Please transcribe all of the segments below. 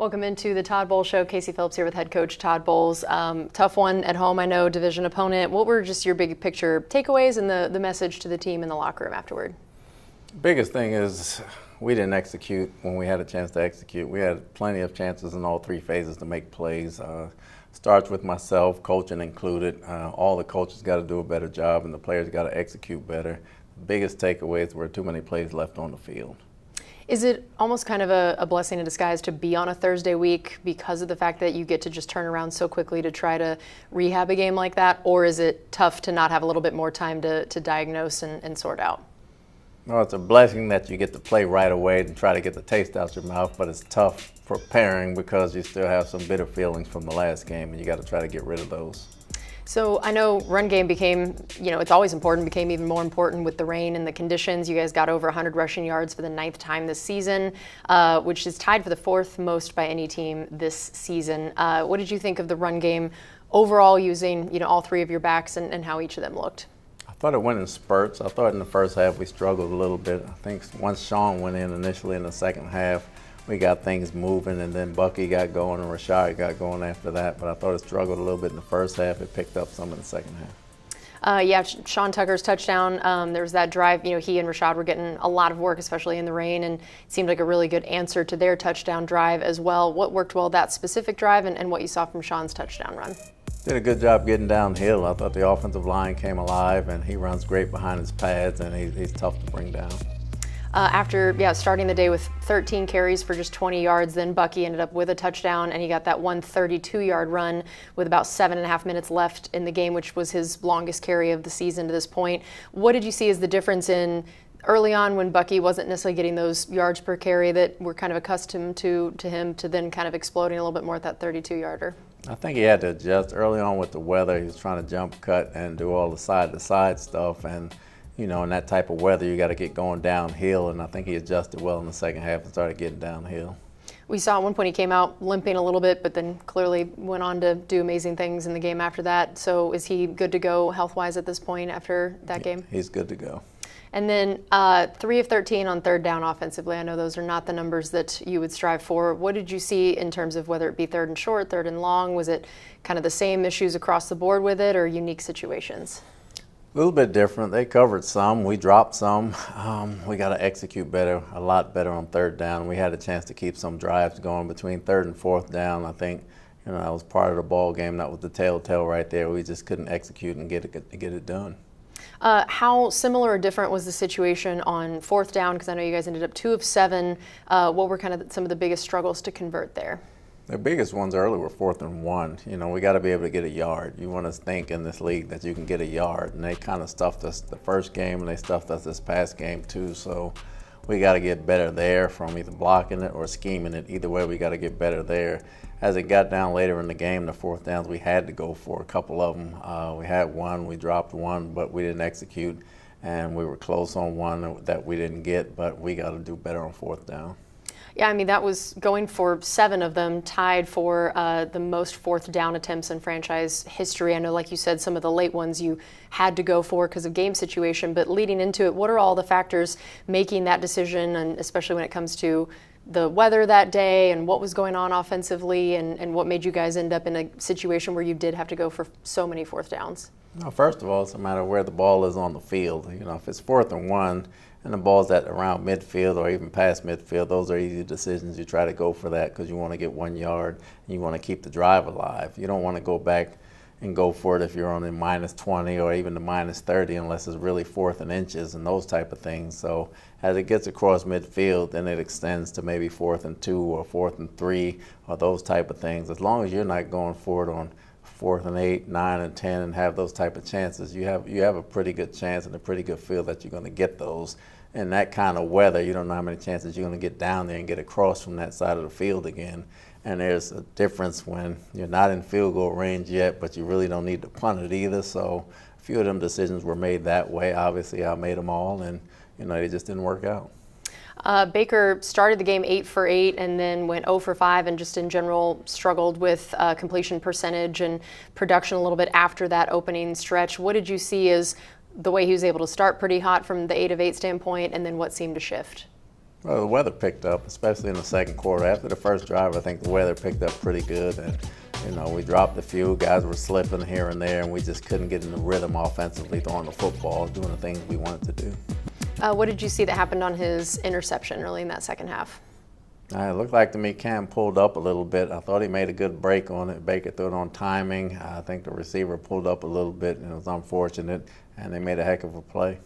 Welcome into the Todd Bowles Show. Casey Phillips here with head coach Todd Bowles. Tough one at home, I know, division opponent. What were just your big picture takeaways and the message to the team in the locker room afterward? Biggest thing is we didn't execute when we had a chance to execute. We had plenty of chances in all three phases to make plays. Starts with myself, coaching included. All the coaches got to do a better job and the players got to execute better. The biggest takeaways were too many plays left on the field. Is it almost kind of a blessing in disguise to be on a Thursday week because of the fact that you get to just turn around so quickly to try to rehab a game like that? Or is it tough to not have a little bit more time to diagnose and sort out? Well, it's a blessing that you get to play right away and try to get the taste out your mouth, but it's tough preparing because you still have some bitter feelings from the last game and you got to try to get rid of those. So I know run game became, it's always important, became even more important with the rain and the conditions. You guys got over 100 rushing yards for the 9th time this season, which is tied for the 4th most by any team this season. What did you think of the run game overall using, all three of your backs and how each of them looked? I thought it went in spurts. I thought in the first half we struggled a little bit. I think once Sean went in initially in the second half, we got things moving, and then Bucky got going and Rashad got going after that. But I thought it struggled a little bit in the first half. It picked up some in the second half. Sean Tucker's touchdown, there was that drive, he and Rashad were getting a lot of work, especially in the rain, and it seemed like a really good answer to their touchdown drive as well. What worked well that specific drive and what you saw from Sean's touchdown run? Did a good job getting downhill. I thought the offensive line came alive, and he runs great behind his pads, and he's tough to bring down. After starting the day with 13 carries for just 20 yards, then Bucky ended up with a touchdown, and he got that 132-yard run with about 7.5 minutes left in the game, which was his longest carry of the season to this point. What did you see as the difference in early on when Bucky wasn't necessarily getting those yards per carry that we're kind of accustomed to him, to then kind of exploding a little bit more at that 32-yarder? I think he had to adjust early on with the weather. He was trying to jump cut and do all the side-to-side stuff, and in that type of weather, you got to get going downhill, and I think he adjusted well in the second half and started getting downhill. We saw at one point he came out limping a little bit, but then clearly went on to do amazing things in the game after that. So is he good to go health-wise at this point after that game? He's good to go. And then 3 of 13 on third down offensively. I know those are not the numbers that you would strive for. What did you see in terms of whether it be third and short, third and long? Was it kind of the same issues across the board with it, or unique situations? A little bit different. They covered some. We dropped some. We got to execute better, a lot better on third down. We had a chance to keep some drives going between third and fourth down. I think that was part of the ball game. That was the telltale right there. We just couldn't execute and get it done. How similar or different was the situation on fourth down? Because I know you guys ended up 2 of 7. What were kind of some of the biggest struggles to convert there? The biggest ones early were 4th and 1. We got to be able to get a yard. You want to think in this league that you can get a yard, and they kind of stuffed us the first game, and they stuffed us this past game too. So we got to get better there from either blocking it or scheming it. Either way, we got to get better there. As it got down later in the game, the fourth downs, we had to go for a couple of them. We had one, we dropped one, but we didn't execute, and we were close on one that we didn't get, but we got to do better on fourth down. Yeah, that was going for 7 of them, tied for the most fourth down attempts in franchise history. I know, like you said, some of the late ones you had to go for because of game situation, but leading into it, what are all the factors making that decision, and especially when it comes to the weather that day and what was going on offensively, and what made you guys end up in a situation where you did have to go for so many fourth downs? Well, first of all, it's a matter of where the ball is on the field. If it's 4th and 1 and the ball's at around midfield or even past midfield, those are easy decisions. You try to go for that because you want to get 1 yard and you want to keep the drive alive. You don't want to go back and go for it if you're on the -20 or even the -30 unless it's really 4th and inches and those type of things. So as it gets across midfield, then it extends to maybe 4th and 2 or 4th and 3 or those type of things. As long as you're not going for it on 4th and 8, 9 and 10 and have those type of chances, you have a pretty good chance and a pretty good feel that you're going to get those. In that kind of weather, you don't know how many chances you're going to get down there and get across from that side of the field again. And there's a difference when you're not in field goal range yet, but you really don't need to punt it either. So a few of them decisions were made that way. Obviously, I made them all, and they just didn't work out. Baker started the game 8 for 8 and then went 0 for 5 and just in general struggled with completion percentage and production a little bit after that opening stretch. What did you see as the way he was able to start pretty hot from the 8 of 8 standpoint, and then what seemed to shift? Well, the weather picked up, especially in the second quarter. After the first drive, I think the weather picked up pretty good. And, we dropped a few. Guys were slipping here and there, and we just couldn't get in the rhythm offensively, throwing the football, doing the things we wanted to do. What did you see that happened on his interception early in that second half? It looked like to me Cam pulled up a little bit. I thought he made a good break on it. Baker threw it on timing. I think the receiver pulled up a little bit, and it was unfortunate, and they made a heck of a play.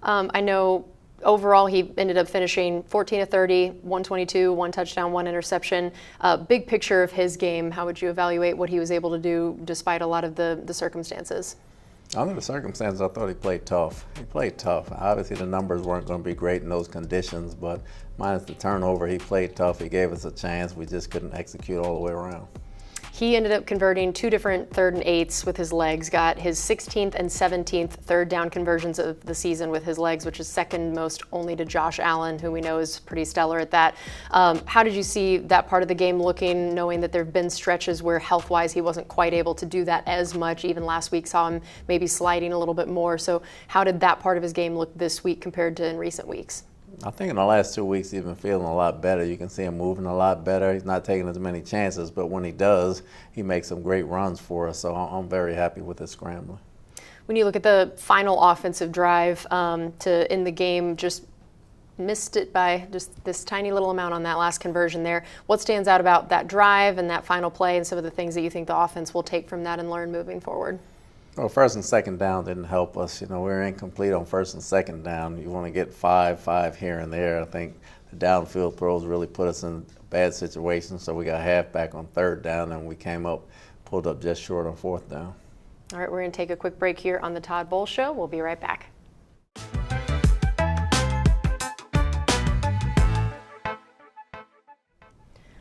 I know overall he ended up finishing 14 of 30, 122, 1 touchdown, 1 interception. Big picture of his game, how would you evaluate what he was able to do despite a lot of the circumstances? Under the circumstances, I thought he played tough. He played tough. Obviously, the numbers weren't going to be great in those conditions, but minus the turnover, he played tough. He gave us a chance. We just couldn't execute all the way around. He ended up converting 2 different 3rd and 8s with his legs, got his 16th and 17th third down conversions of the season with his legs, which is second most only to Josh Allen, who we know is pretty stellar at that. How did you see that part of the game looking, knowing that there have been stretches where health-wise he wasn't quite able to do that as much? Even last week saw him maybe sliding a little bit more. So how did that part of his game look this week compared to in recent weeks? I think in the last 2 weeks he's been feeling a lot better. You can see him moving a lot better. He's not taking as many chances, but when he does, he makes some great runs for us. So I'm very happy with his scrambling. When you look at the final offensive drive to end the game, just missed it by just this tiny little amount on that last conversion there. What stands out about that drive and that final play and some of the things that you think the offense will take from that and learn moving forward? Well, first and second down didn't help us. We were incomplete on first and second down. You want to get five here and there. I think the downfield throws really put us in bad situations, so we got halfback on third down, and we pulled up just short on fourth down. All right, we're going to take a quick break here on the Todd Bowles Show. We'll be right back.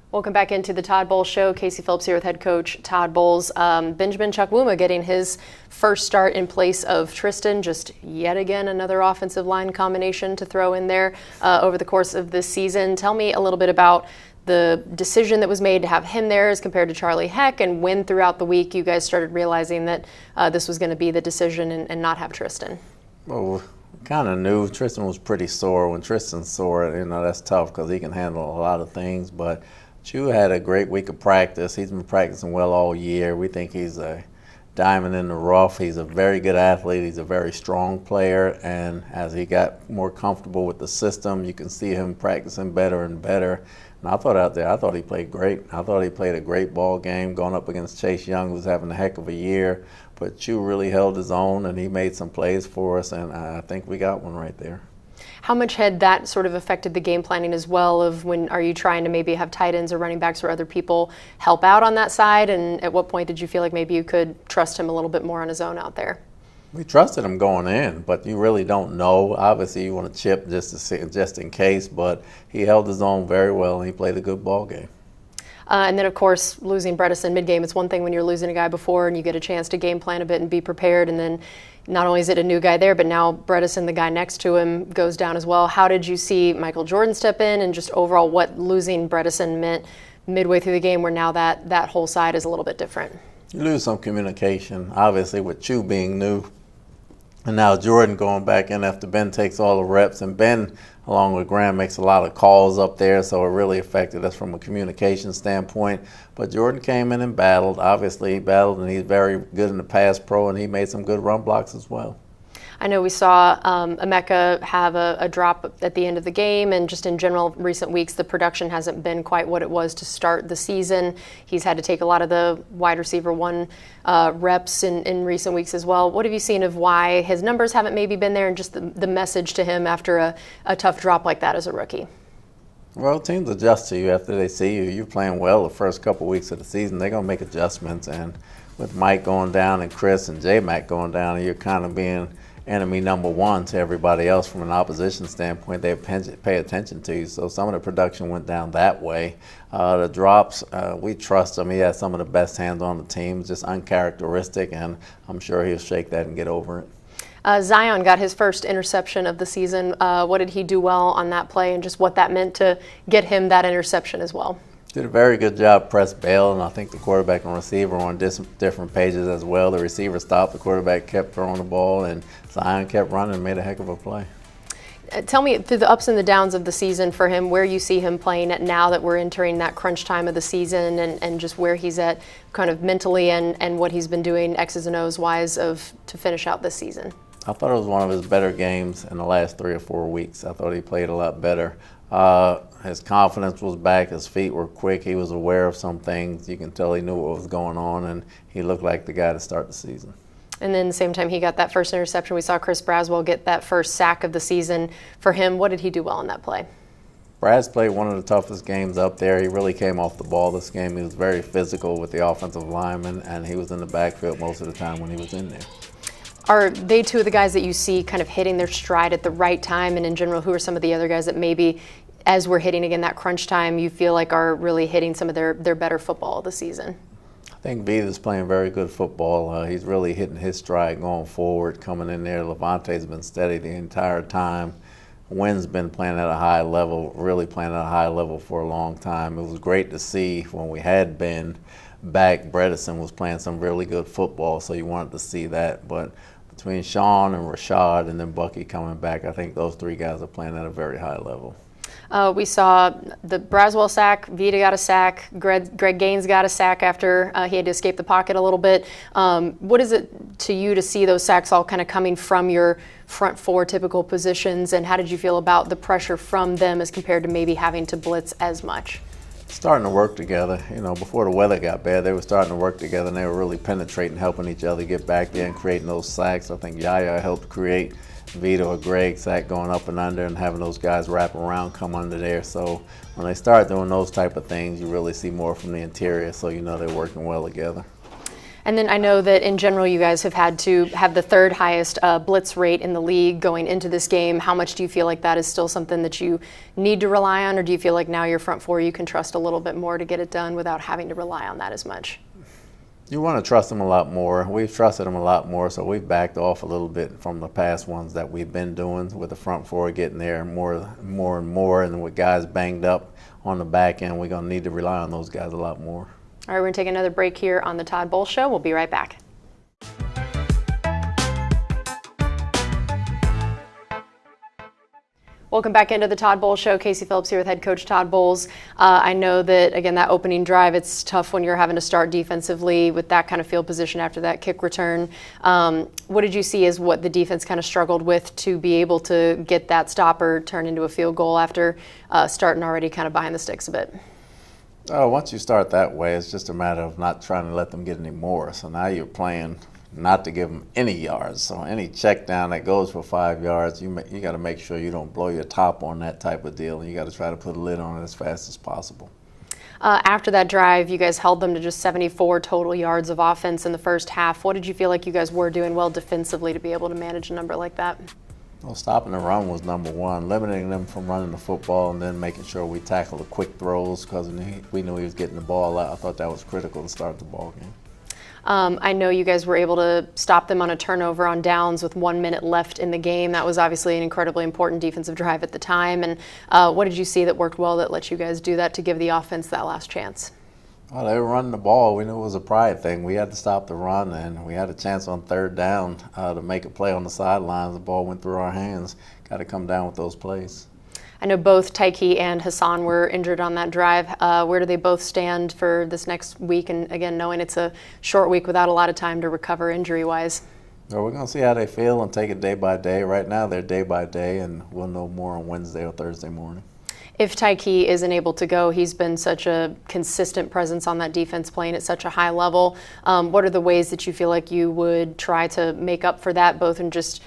Welcome back into the Todd Bowles Show. Casey Phillips here with head coach Todd Bowles. Benjamin Chukwuma getting his first start in place of Tristan. Just yet again another offensive line combination to throw in there over the course of this season. Tell me a little bit about the decision that was made to have him there as compared to Charlie Heck, and when throughout the week you guys started realizing that this was going to be the decision and not have Tristan. Well, kind of knew Tristan was pretty sore. When Tristan's sore, that's tough because he can handle a lot of things, but Chu had a great week of practice. He's been practicing well all year. We think he's a diamond in the rough. He's a very good athlete. He's a very strong player. And as he got more comfortable with the system, you can see him practicing better and better. And I thought he played great. I thought he played a great ball game going up against Chase Young, who's having a heck of a year. But Chu really held his own, and he made some plays for us, and I think we got one right there. How much had that sort of affected the game planning as well, of when are you trying to maybe have tight ends or running backs or other people help out on that side? And at what point did you feel like maybe you could trust him a little bit more on his own out there? We trusted him going in, but you really don't know. Obviously, you want to chip just in case, but he held his own very well, and he played a good ball game. And then, of course, losing Bredesen mid-game, it's one thing when you're losing a guy before and you get a chance to game plan a bit and be prepared, and then not only is it a new guy there, but now Bredesen, the guy next to him, goes down as well. How did you see Michael Jordan step in, and just overall what losing Bredesen meant midway through the game, where now that whole side is a little bit different? You lose some communication, obviously, with Chu being new. And now Jordan going back in after Ben takes all the reps, and Ben, along with Graham, makes a lot of calls up there, so it really affected us from a communication standpoint. But Jordan came in and battled. Obviously, he battled, and he's very good in the pass pro, and he made some good run blocks as well. I know we saw Emeka have a drop at the end of the game, and just in general, recent weeks, the production hasn't been quite what it was to start the season. He's had to take a lot of the wide receiver one reps in recent weeks as well. What have you seen of why his numbers haven't maybe been there, and just the message to him after a tough drop like that as a rookie? Well, teams adjust to you after they see you. You're playing well the first couple weeks of the season. They're going to make adjustments, and with Mike going down and Chris and J-Mac going down, you're kind of being enemy number one to everybody else from an opposition standpoint. They pay attention to you. So some of the production went down that way. The drops, we trust him. He has some of the best hands on the team, just uncharacteristic, and I'm sure he'll shake that and get over it. Zion got his first interception of the season. What did he do well on that play, and just what that meant to get him that interception as well? Did a very good job press bail, and I think the quarterback and receiver were on different pages as well. The receiver stopped, the quarterback kept throwing the ball, and Zion kept running and made a heck of a play. Tell me, through the ups and the downs of the season for him, where you see him playing at now that we're entering that crunch time of the season, and just where he's at kind of mentally and what he's been doing X's and O's wise to finish out this season. I thought it was one of his better games in the last 3 or 4 weeks. I thought he played a lot better. His confidence was back. His feet were quick. He was aware of some things. You can tell he knew what was going on, and he looked like the guy to start the season. And then the same time he got that first interception, we saw Chris Braswell get that first sack of the season. For him, what did he do well in that play? Brad's played one of the toughest games up there. He really came off the ball this game. He was very physical with the offensive lineman, and he was in the backfield most of the time when he was in there. Are they two of the guys that you see kind of hitting their stride at the right time? And in general, who are some of the other guys that maybe, as we're hitting again that crunch time, you feel like are really hitting some of their better football this season? I think Vita's playing very good football. He's really hitting his stride going forward, coming in there. Levante's been steady the entire time. Wynn's been playing at a high level, really playing at a high level for a long time. It was great to see when we had been back. Bredesen was playing some really good football, so you wanted to see that. But between Sean and Rashad and then Bucky coming back, I think those three guys are playing at a very high level. We saw the Braswell sack, Vita got a sack, Greg Gaines got a sack after he had to escape the pocket a little bit. What is it to you to see those sacks all kind of coming from your front four typical positions, and how did you feel about the pressure from them as compared to maybe having to blitz as much? Starting to work together. You know, before the weather got bad, they were starting to work together, and they were really penetrating, helping each other get back there and creating those sacks. I think Yaya helped create Vita or Greg sack going up and under, and having those guys wrap around, come under there. So when they start doing those type of things, you really see more from the interior, so you know they're working well together. And then I know that in general you guys have had to have the third highest blitz rate in the league going into this game. How much do you feel like that is still something that you need to rely on, or do you feel like now your front four you can trust a little bit more to get it done without having to rely on that as much? You want to trust them a lot more. We've trusted them a lot more, so we've backed off a little bit from the past ones that we've been doing with the front four getting there more and more, and with guys banged up on the back end, we're going to need to rely on those guys a lot more. All right, we're going to take another break here on the Todd Bowles Show. We'll be right back. Welcome back into the Todd Bowles Show. Casey Phillips here with head coach Todd Bowles. I know that, again, that opening drive, it's tough when you're having to start defensively with that kind of field position after that kick return. What did you see as what the defense kind of struggled with to be able to get that stopper turn into a field goal after starting already kind of behind the sticks a bit? Once you start that way, it's just a matter of not trying to let them get any more. So now you're playing not to give them any yards. So any check down that goes for 5 yards, you got to make sure you don't blow your top on that type of deal, and you got to try to put a lid on it as fast as possible. After that drive, you guys held them to just 74 total yards of offense in the first half. What did you feel like you guys were doing well defensively to be able to manage a number like that? Well, stopping the run was number one, limiting them from running the football, and then making sure we tackled the quick throws because we knew he was getting the ball out. I thought that was critical to start the ball game. I know you guys were able to stop them on a turnover on downs with 1 minute left in the game. That was obviously an incredibly important defensive drive at the time. And what did you see that worked well that let you guys do that to give the offense that last chance? Well, they were running the ball. We knew it was a pride thing. We had to stop the run, and we had a chance on third down to make a play on the sidelines. The ball went through our hands. Got to come down with those plays. I know both Tyke and Hassan were injured on that drive. Where do they both stand for this next week? And again, knowing it's a short week without a lot of time to recover injury-wise. Well, we're going to see how they feel and take it day by day. Right now, they're day by day, and we'll know more on Wednesday or Thursday morning. If Tyke isn't able to go, he's been such a consistent presence on that defense playing at such a high level. What are the ways that you feel like you would try to make up for that, both in just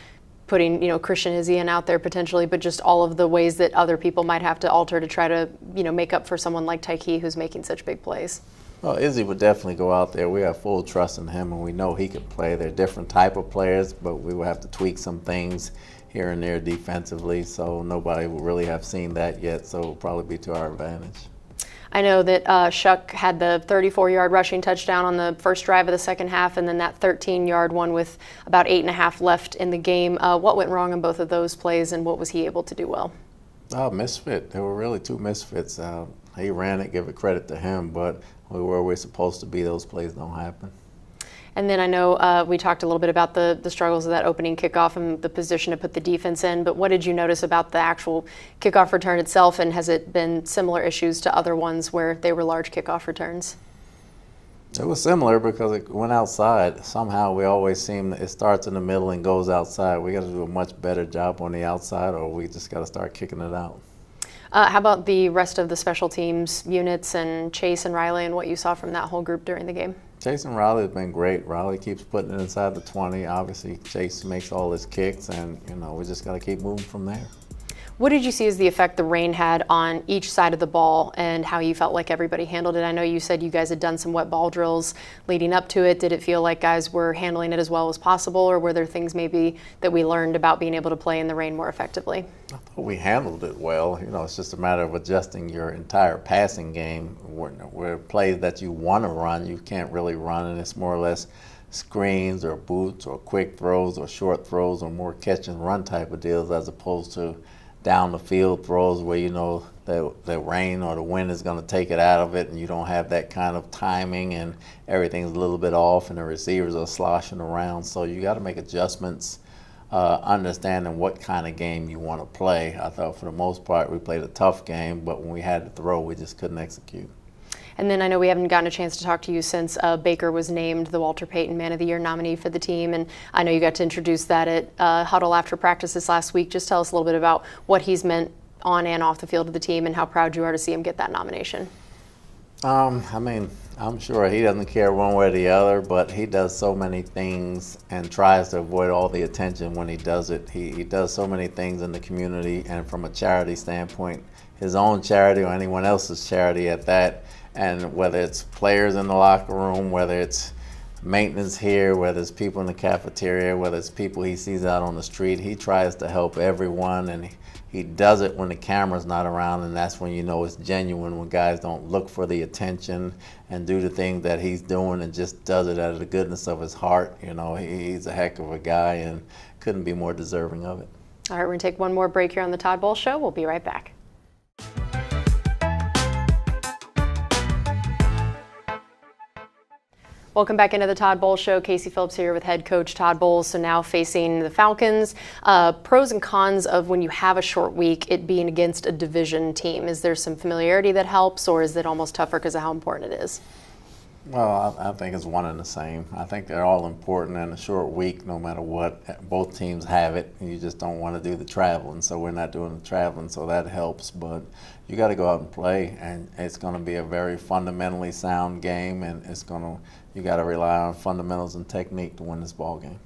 putting, Christian Izzian out there potentially, but just all of the ways that other people might have to alter to try to, make up for someone like Tyke who's making such big plays? Well, Izzy would definitely go out there. We have full trust in him, and we know he can play. They're different type of players, but we will have to tweak some things here and there defensively, so nobody will really have seen that yet, so it'll probably be to our advantage. I know that Shuck had the 34-yard rushing touchdown on the first drive of the second half, and then that 13-yard one with about 8.5 left in the game. What went wrong in both of those plays, and what was he able to do well? Misfit. There were really two misfits. He ran it, give it credit to him, but where we're supposed to be, those plays don't happen. And then I know we talked a little bit about the struggles of that opening kickoff and the position to put the defense in, but what did you notice about the actual kickoff return itself, and has it been similar issues to other ones where they were large kickoff returns? It was similar because it went outside. Somehow we always seem it starts in the middle and goes outside. We got to do a much better job on the outside, or we just got to start kicking it out. How about the rest of the special teams units and Chase and Riley and what you saw from that whole group during the game? Chase and Riley have been great. Riley keeps putting it inside the 20. Obviously, Chase makes all his kicks, and we just got to keep moving from there. What did you see as the effect the rain had on each side of the ball and how you felt like everybody handled it? I know you said you guys had done some wet ball drills leading up to it. Did it feel like guys were handling it as well as possible, or were there things maybe that we learned about being able to play in the rain more effectively? I thought we handled it well. It's just a matter of adjusting your entire passing game. Where plays that you want to run, you can't really run, and it's more or less screens or boots or quick throws or short throws or more catch and run type of deals, as opposed to down the field throws where the rain or the wind is going to take it out of it, and you don't have that kind of timing, and everything's a little bit off and the receivers are sloshing around. So you got to make adjustments, understanding what kind of game you want to play. I thought for the most part we played a tough game, but when we had to throw, we just couldn't execute. And then I know we haven't gotten a chance to talk to you since Baker was named the Walter Payton Man of the Year nominee for the team, and I know you got to introduce that at Huddle after practice this last week. Just tell us a little bit about what he's meant on and off the field of the team and how proud you are to see him get that nomination. I'm sure he doesn't care one way or the other, but he does so many things and tries to avoid all the attention when he does it. He does so many things in the community, and from a charity standpoint, his own charity or anyone else's charity at that. And whether it's players in the locker room, whether it's maintenance here, whether it's people in the cafeteria, whether it's people he sees out on the street, he tries to help everyone, and he does it when the camera's not around, and that's when you know it's genuine, when guys don't look for the attention and do the things that he's doing and just does it out of the goodness of his heart. He's a heck of a guy and couldn't be more deserving of it. All right, we're going to take one more break here on the Todd Bowles Show. We'll be right back. Welcome back into the Todd Bowles Show. Casey Phillips here with head coach Todd Bowles. So now facing the Falcons. Pros and cons of when you have a short week, it being against a division team. Is there some familiarity that helps, or is it almost tougher because of how important it is? Well, I think it's one and the same. I think they're all important in a short week, no matter what. Both teams have it. You just don't want to do the traveling, so we're not doing the traveling, so that helps. But you got to go out and play, and it's going to be a very fundamentally sound game, and you got to rely on fundamentals and technique to win this ball game.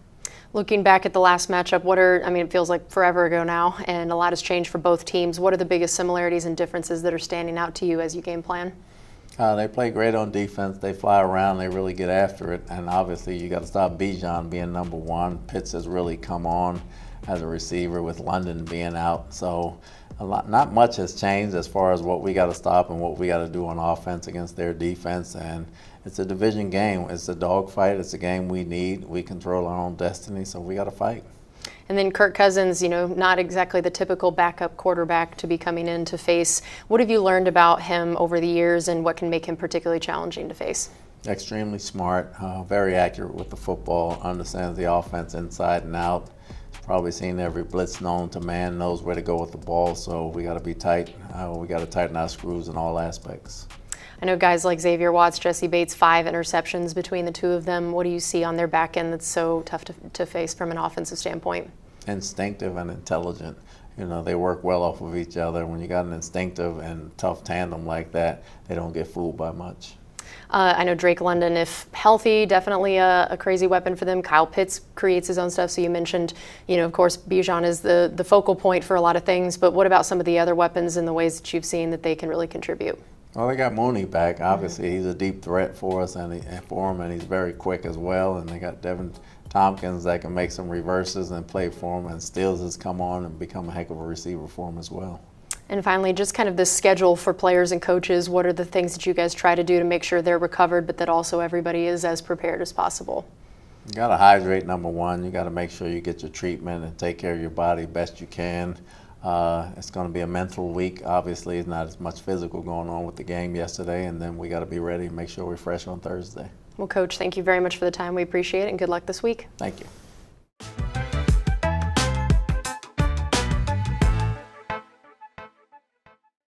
Looking back at the last matchup, it feels like forever ago now, and a lot has changed for both teams. What are the biggest similarities and differences that are standing out to you as you game plan? They play great on defense. They fly around. They really get after it. And obviously, you got to stop Bijan being number one. Pitts has really come on as a receiver with London being out. So not much has changed as far as what we got to stop and what we got to do on offense against their defense. And it's a division game. It's a dogfight. It's a game we need. We control our own destiny, so we got to fight. And then Kirk Cousins, not exactly the typical backup quarterback to be coming in to face. What have you learned about him over the years, and what can make him particularly challenging to face? Extremely smart, very accurate with the football, understands the offense inside and out. Probably seen every blitz known to man, knows where to go with the ball, so we got to be tight. We got to tighten our screws in all aspects. I know guys like Xavier Watts, Jesse Bates, 5 interceptions between the two of them. What do you see on their back end that's so tough to face from an offensive standpoint? Instinctive and intelligent. They work well off of each other. When you got an instinctive and tough tandem like that, they don't get fooled by much. I know Drake London, if healthy, definitely a crazy weapon for them. Kyle Pitts creates his own stuff. So you mentioned, of course, Bijan is the focal point for a lot of things. But what about some of the other weapons and the ways that you've seen that they can really contribute? Well, they got Mooney back. Obviously, he's a deep threat for us and he's very quick as well. And they got Devin Tompkins that can make some reverses and play for him. And Stills has come on and become a heck of a receiver for him as well. And finally, just kind of the schedule for players and coaches. What are the things that you guys try to do to make sure they're recovered, but that also everybody is as prepared as possible? You got to hydrate, number one. You got to make sure you get your treatment and take care of your body best you can. It's going to be a mental week. Obviously, it's not as much physical going on with the game yesterday, and then we got to be ready and make sure we're fresh on Thursday. Well, Coach, thank you very much for the time. We appreciate it, and good luck this week. Thank you.